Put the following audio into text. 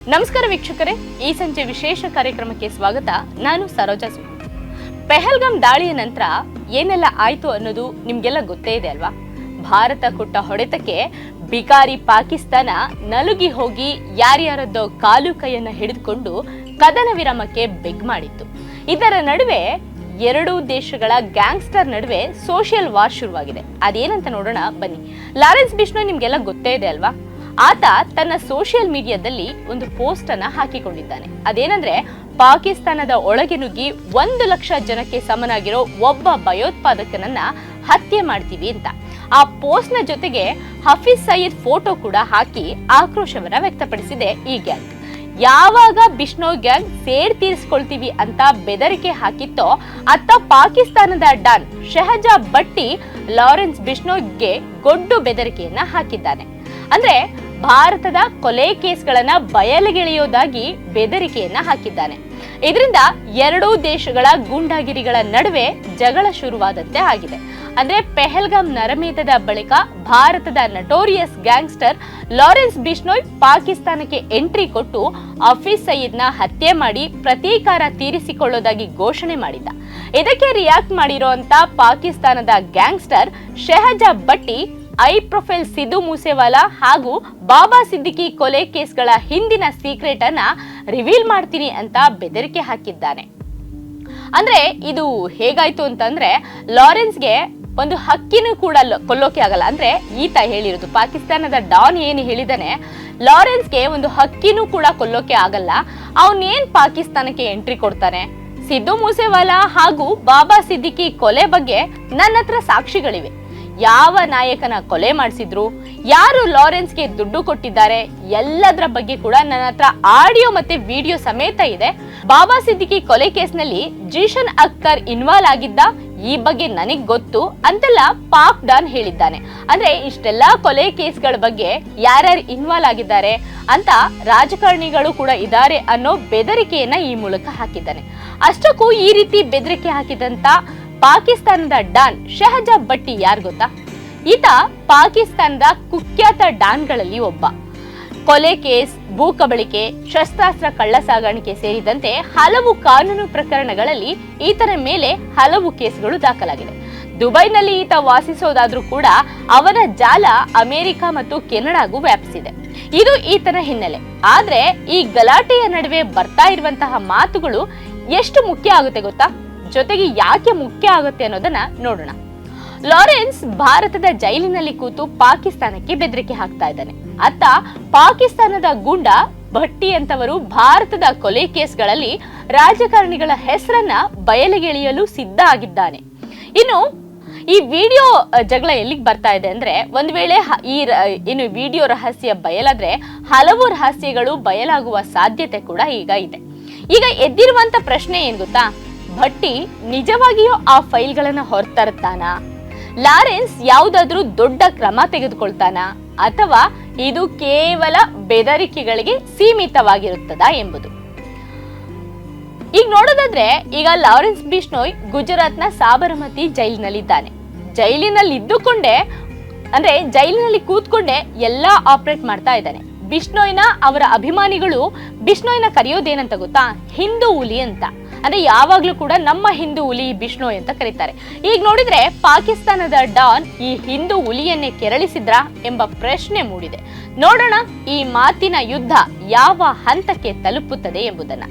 ನಮಸ್ಕಾರ ವೀಕ್ಷಕರೇ, ಈ ಸಂಜೆ ವಿಶೇಷ ಕಾರ್ಯಕ್ರಮಕ್ಕೆ ಸ್ವಾಗತ. ನಾನು ಸರೋಜಾ ಸುಮಂತ್. ಪೆಹಲ್ಗಾಮ್ ದಾಳಿಯ ನಂತರ ಏನೆಲ್ಲ ಆಯ್ತು ಅನ್ನೋದು ನಿಮ್ಗೆಲ್ಲ ಗೊತ್ತೇ ಇದೆ ಅಲ್ವಾ? ಭಾರತ ಕೊಟ್ಟ ಹೊಡೆತಕ್ಕೆ ಬಿಕಾರಿ ಪಾಕಿಸ್ತಾನ ನಲುಗಿ ಹೋಗಿ ಯಾರ್ಯಾರದ್ದೋ ಕಾಲು ಕೈಯನ್ನ ಹಿಡಿದುಕೊಂಡು ಕದನ ವಿರಾಮಕ್ಕೆ ಬೆಗ್ ಮಾಡಿತ್ತು. ಇದರ ನಡುವೆ ಎರಡೂ ದೇಶಗಳ ಗ್ಯಾಂಗ್ಸ್ಟರ್ ನಡುವೆ ಸೋಷಿಯಲ್ ವಾರ್ ಶುರುವಾಗಿದೆ. ಅದೇನಂತ ನೋಡೋಣ ಬನ್ನಿ. ಲಾರೆನ್ಸ್ ಬಿಷ್ಣೋಯ್ ನಿಮ್ಗೆಲ್ಲ ಗೊತ್ತೇ ಇದೆ ಅಲ್ವಾ? ಆತ ತನ್ನ ಸೋಷಿಯಲ್ ಮೀಡಿಯಾದಲ್ಲಿ ಒಂದು ಪೋಸ್ಟ್ ಅನ್ನ ಹಾಕಿಕೊಂಡಿದ್ದಾನೆ. ಅದೇನಂದ್ರೆ, ಪಾಕಿಸ್ತಾನದ ಒಳಗೆ ನುಗ್ಗಿ 1 ಲಕ್ಷ ಜನಕ್ಕೆ ಸಮನಾಗಿರೋ ಒಬ್ಬ ಭಯೋತ್ಪಾದಕನನ್ನ ಹತ್ಯೆ ಮಾಡ್ತೀವಿ ಅಂತ. ಆ ಪೋಸ್ಟ್ ನ ಜೊತೆಗೆ ಹಫೀಜ್ ಸಯೀದ್ ಫೋಟೋ ಕೂಡ ಹಾಕಿ ಆಕ್ರೋಶವನ್ನ ವ್ಯಕ್ತಪಡಿಸಿದೆ ಈ ಗ್ಯಾಂಗ್. ಯಾವಾಗ ಬಿಷ್ಣೋಯ್ ಗ್ಯಾಂಗ್ ಸೇಡ್ ತೀರಿಸ್ಕೊಳ್ತೀವಿ ಅಂತ ಬೆದರಿಕೆ ಹಾಕಿತ್ತೋ ಅತ್ತ ಪಾಕಿಸ್ತಾನದ ಡಾನ್ ಶೆಹಜಾದ್ ಭಟ್ಟಿ ಲಾರೆನ್ಸ್ ಬಿಷ್ಣೋಯ್ಗೆ ಗೊಡ್ಡು ಬೆದರಿಕೆಯನ್ನ ಹಾಕಿದ್ದಾನೆ. ಅಂದ್ರೆ ಭಾರತದ ಕೊಲೆ ಕೇಸ್ಗಳನ್ನ ಬಯಲಿಗೆಳೆಯೋದಾಗಿ ಬೆದರಿಕೆಯನ್ನ ಹಾಕಿದ್ದಾನೆ. ಇದರಿಂದ ಎರಡೂ ದೇಶಗಳ ಗೂಂಡಾಗಿರಿಗಳ ನಡುವೆ ಜಗಳ ಶುರುವಾದಂತೆ ಆಗಿದೆ. ಅಂದ್ರೆ ಪೆಹಲ್ಗಾಮ್ ನರಮೇಧದ ಬಳಿಕ ಭಾರತದ ನಟೋರಿಯಸ್ ಗ್ಯಾಂಗ್ಸ್ಟರ್ ಲಾರೆನ್ಸ್ ಬಿಷ್ಣೋಯ್ ಪಾಕಿಸ್ತಾನಕ್ಕೆ ಎಂಟ್ರಿ ಕೊಟ್ಟು ಹಫೀಜ್ ಸಯೀದ್ನ ಹತ್ಯೆ ಮಾಡಿ ಪ್ರತೀಕಾರ ತೀರಿಸಿಕೊಳ್ಳೋದಾಗಿ ಘೋಷಣೆ ಮಾಡಿದ್ದ. ಇದಕ್ಕೆ ರಿಯಾಕ್ಟ್ ಮಾಡಿರುವಂತ ಪಾಕಿಸ್ತಾನದ gangster Shehzad Bhatti high profile Sidhu Moosewala ಹಾಗೂ ಬಾಬಾ ಸಿದ್ದಿಕಿ ಕೊಲೆ ಕೇಸ್ಗಳ ಹಿಂದಿನ ಸೀಕ್ರೆಟ್ ಅನ್ನ ರಿವೀಲ್ ಮಾಡ್ತೀನಿ ಅಂತ ಬೆದರಿಕೆ ಹಾಕಿದ್ದಾನೆ. ಅಂದ್ರೆ ಇದು ಹೇಗಾಯ್ತು ಅಂತಂದ್ರೆ, ಲಾರೆನ್ಸ್ಗೆ ಒಂದು ಹಕ್ಕಿನೂ ಕೂಡ ಕೊಲ್ಲೋಕೆ ಆಗಲ್ಲ. ಅಂದ್ರೆ ಈತ ಹೇಳಿರೋದು, ಪಾಕಿಸ್ತಾನದ ಡಾನ್ ಏನು ಹೇಳಿದಾನೆ, ಲಾರೆನ್ಸ್ಗೆ ಒಂದು ಹಕ್ಕಿನೂ ಕೂಡ ಕೊಲ್ಲೋಕೆ ಆಗಲ್ಲ, ಅವನೇನ್ ಪಾಕಿಸ್ತಾನಕ್ಕೆ ಎಂಟ್ರಿ ಕೊಡ್ತಾನೆ? ಸಿದ್ದು ಮೂಸೇವಾಲಾ ಹಾಗೂ ಬಾಬಾ ಸಿದ್ದಿಕಿ ಕೊಲೆ ಬಗ್ಗೆ ನನ್ನ ಹತ್ರ ಸಾಕ್ಷಿಗಳಿವೆ. ಯಾವ ನಾಯಕನ ಕೊಲೆ ಮಾಡಿಸಿದ್ರು, ಯಾರು ಲಾರೆನ್ಸ್ಗೆ ದುಡ್ಡು ಕೊಟ್ಟಿದ್ದಾರೆ, ಎಲ್ಲದರ ಬಗ್ಗೆ ಕೂಡ ನನ್ನ ಹತ್ರ ಆಡಿಯೋ ಮತ್ತೆ ವಿಡಿಯೋ ಸಮೇತ ಇದೆ. ಬಾಬಾ ಸಿದ್ದಿಕಿ ಕೊಲೆ ಕೇಸ್ನಲ್ಲಿ ಜೀಶನ್ ಅಖ್ತರ್ ಇನ್ವಾಲ್ವ್ ಆಗಿದ್ದ, ಈ ಬಗ್ಗೆ ನನಗ್ ಗೊತ್ತು ಅಂತೆಲ್ಲ ಪಾಕ್ ಡಾನ್ ಹೇಳಿದ್ದಾನೆ. ಅಂದ್ರೆ ಇಷ್ಟೆಲ್ಲಾ ಕೊಲೆ ಕೇಸ್ಗಳ ಬಗ್ಗೆ ಯಾರ್ಯಾರು ಇನ್ವಾಲ್ವ್ ಆಗಿದ್ದಾರೆ ಅಂತ ರಾಜಕಾರಣಿಗಳು ಕೂಡ ಇದ್ದಾರೆ ಅನ್ನೋ ಬೆದರಿಕೆಯನ್ನ ಈ ಮೂಲಕ ಹಾಕಿದ್ದಾನೆ. ಅಷ್ಟಕ್ಕೂ ಈ ರೀತಿ ಬೆದರಿಕೆ ಹಾಕಿದಂತ ಪಾಕಿಸ್ತಾನದ ಡಾನ್ ಶೆಹಜಾದ್ ಭಟ್ಟಿ ಯಾರು ಗೊತ್ತಾ? ಈತ ಪಾಕಿಸ್ತಾನದ ಕುಖ್ಯಾತ ಡಾನ್ಗಳಲ್ಲಿ ಒಬ್ಬ. ಕೊಲೆ ಕೇಸ್, ಭೂ ಕಬಳಿಕೆ, ಶಸ್ತ್ರಾಸ್ತ್ರ ಕಳ್ಳ ಸಾಗಾಣಿಕೆ ಸೇರಿದಂತೆ ಹಲವು ಕಾನೂನು ಪ್ರಕರಣಗಳಲ್ಲಿ ಈತನ ಮೇಲೆ ಹಲವು ಕೇಸ್ಗಳು ದಾಖಲಾಗಿದೆ. ದುಬೈನಲ್ಲಿ ಈತ ವಾಸಿಸೋದಾದ್ರೂ ಕೂಡ ಅವನ ಜಾಲ ಅಮೆರಿಕ ಮತ್ತು ಕೆನಡಾಗೂ ವ್ಯಾಪಿಸಿದೆ. ಇದು ಈತನ ಹಿನ್ನೆಲೆ. ಆದ್ರೆ ಈ ಗಲಾಟೆಯ ನಡುವೆ ಬರ್ತಾ ಇರುವಂತಹ ಮಾತುಗಳು ಎಷ್ಟು ಮುಖ್ಯ ಆಗುತ್ತೆ ಗೊತ್ತಾ? ಜೊತೆಗೆ ಯಾಕೆ ಮುಖ್ಯ ಆಗುತ್ತೆ ಅನ್ನೋದನ್ನ ನೋಡೋಣ. ಲಾರೆನ್ಸ್ ಭಾರತದ ಜೈಲಿನಲ್ಲಿ ಕೂತು ಪಾಕಿಸ್ತಾನಕ್ಕೆ ಬೆದರಿಕೆ ಹಾಕ್ತಾ ಇದ್ದಾನೆ. ಅತ್ತ ಪಾಕಿಸ್ತಾನದ ಗೂಂಡ ಭಟ್ಟಿ ಅಂತವರು ಭಾರತದ ಕೊಲೆ ಕೇಸ್ಗಳಲ್ಲಿ ರಾಜಕಾರಣಿಗಳ ಹೆಸರನ್ನ ಬಯಲಿಗೆಳೆಯಲು ಸಿದ್ಧ ಆಗಿದ್ದಾನೆ. ಇನ್ನು ಈ ವಿಡಿಯೋ ಜಗಳ ಎಲ್ಲಿಗೆ ಬರ್ತಾ ಇದೆ ಅಂದ್ರೆ, ಒಂದ್ ವೇಳೆ ಇನ್ನು ವಿಡಿಯೋ ರಹಸ್ಯ ಬಯಲಾದ್ರೆ ಹಲವು ರಹಸ್ಯಗಳು ಬಯಲಾಗುವ ಸಾಧ್ಯತೆ ಕೂಡ ಈಗ ಇದೆ. ಈಗ ಎದ್ದಿರುವಂತ ಪ್ರಶ್ನೆ ಏನ್ ಗೊತ್ತಾ? ಭಟ್ಟಿ ನಿಜವಾಗಿಯೂ ಆ ಫೈಲ್ಗಳನ್ನ ಹೊರತರ್ತಾನ? ಲಾರೆನ್ಸ್ ಯಾವುದಾದ್ರೂ ದೊಡ್ಡ ಕ್ರಮ ತೆಗೆದುಕೊಳ್ತಾನ? ಅಥವಾ ಇದು ಕೇವಲ ಬೆದರಿಕೆಗಳಿಗೆ ಸೀಮಿತವಾಗಿರುತ್ತದಾ ಎಂಬುದು. ಈಗ ನೋಡೋದಾದ್ರೆ, ಈಗ ಲಾರೆನ್ಸ್ ಬಿಷ್ಣೋಯ್ ಗುಜರಾತ್ನ ಸಾಬರಮತಿ ಜೈಲಿನಲ್ಲಿದ್ದಾನೆ. ಜೈಲಿನಲ್ಲಿ ಇದ್ದುಕೊಂಡೇ, ಅಂದ್ರೆ ಜೈಲಿನಲ್ಲಿ ಕೂತ್ಕೊಂಡೆ ಎಲ್ಲಾ ಆಪರೇಟ್ ಮಾಡ್ತಾ ಇದ್ದಾನೆ. ಬಿಷ್ಣೋಯ್ನ ಅವರ ಅಭಿಮಾನಿಗಳು ಬಿಷ್ಣೋಯ್ನ ಕರೆಯೋದೇನಂತ ಗೊತ್ತಾ? ಹಿಂದೂ ಹುಲಿ ಅಂತ. ಅಂದ್ರೆ ಯಾವಾಗ್ಲೂ ಕೂಡ ನಮ್ಮ ಹಿಂದೂ ಹುಲಿ ಬಿಷ್ಣೋಯ್ ಅಂತ ಕರೀತಾರೆ. ಈಗ ನೋಡಿದ್ರೆ ಪಾಕಿಸ್ತಾನದ ಡಾನ್ ಈ ಹಿಂದೂ ಹುಲಿಯನ್ನೇ ಕೆರಳಿಸಿದ್ರ ಎಂಬ ಪ್ರಶ್ನೆ ಮೂಡಿದೆ. ನೋಡೋಣ ಈ ಮಾತಿನ ಯುದ್ಧ ಯಾವ ಹಂತಕ್ಕೆ ತಲುಪುತ್ತದೆ ಎಂಬುದನ್ನ.